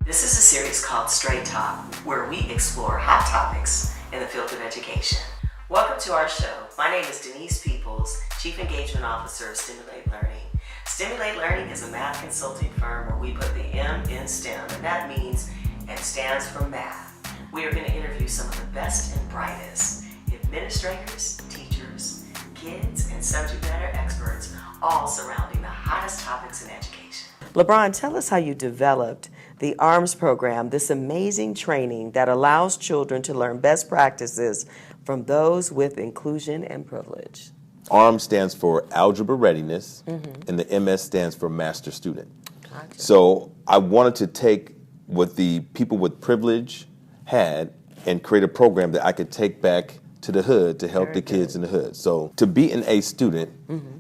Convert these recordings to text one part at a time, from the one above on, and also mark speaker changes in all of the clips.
Speaker 1: This is a series called Straight Talk, where we explore hot topics in the field of education. Welcome to our show. My name is Denise Peoples, Chief Engagement Officer of Stimulate Learning. Stimulate Learning is a math consulting firm where we put the M in STEM, and that means it stands for math. We are going to interview some of the best and brightest administrators, teachers, kids, and subject matter experts, all surrounding the hottest topics in education. LeBron, tell us how you developed the ARMS program, this amazing training that allows children to learn best practices from those with inclusion and privilege.
Speaker 2: ARMS stands for Algebra Readiness, and the MS stands for MASTERStudent.
Speaker 1: Gotcha.
Speaker 2: So I wanted to take what the people with privilege had and create a program that I could take back to the hood to help the kids in the hood. So to be an A student,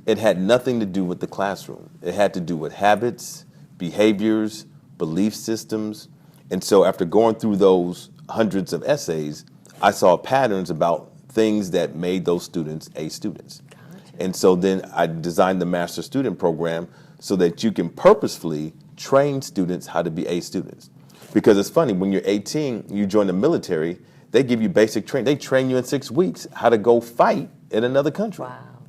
Speaker 2: it had nothing to do with the classroom. It had to do with habits, behaviors, belief systems. And so after going through those hundreds of essays, I saw patterns about things that made those students A students.
Speaker 1: Gotcha.
Speaker 2: And so then I designed the Master Student program so that you can purposefully train students how to be A students. Because it's funny, when you're 18, you join the military, they give you basic training. They train you in 6 weeks how to go fight in another country.
Speaker 1: Wow.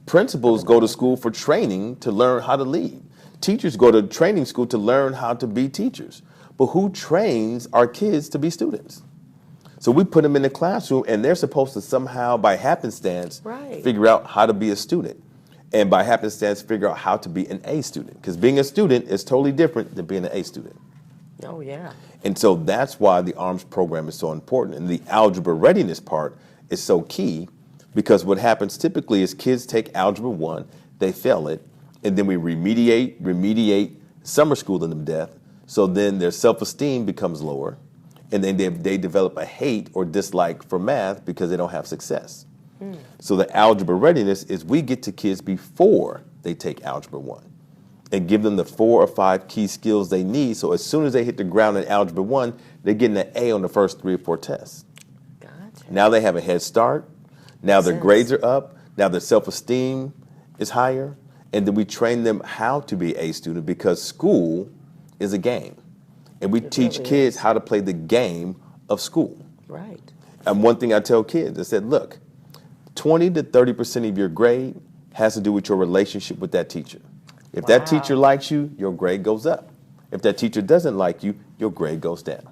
Speaker 2: Principals go to school for training to learn how to lead. Teachers go to training school to learn how to be teachers. But who trains our kids to be students? So we put them in the classroom, and they're supposed to somehow, by happenstance, figure out how to be a student. And by happenstance, figure out how to be an A student. Because being a student is totally different than being an A student.
Speaker 1: Oh, yeah.
Speaker 2: And so that's why the ARMS program is so important. And the Algebra Readiness part is so key, because what happens typically is kids take Algebra 1, they fail it, and then we remediate, summer school them to death, so then their self-esteem becomes lower, and then they develop a hate or dislike for math because they don't have success. So the Algebra Readiness is we get to kids before they take Algebra 1 and give them the 4 or 5 key skills they need, so as soon as they hit the ground in Algebra 1, they're getting an A on the first 3 or 4 tests.
Speaker 1: Gotcha.
Speaker 2: Now they have a head start. Now their grades are up. Now their self-esteem is higher. And then we train them how to be a student, because school is a game. And we teach kids how to play the game of school.
Speaker 1: Right.
Speaker 2: And one thing I tell kids, I said, look, 20 to 30% of your grade has to do with your relationship with that teacher. If that teacher likes you, your grade goes up. If that teacher doesn't like you, your grade goes down.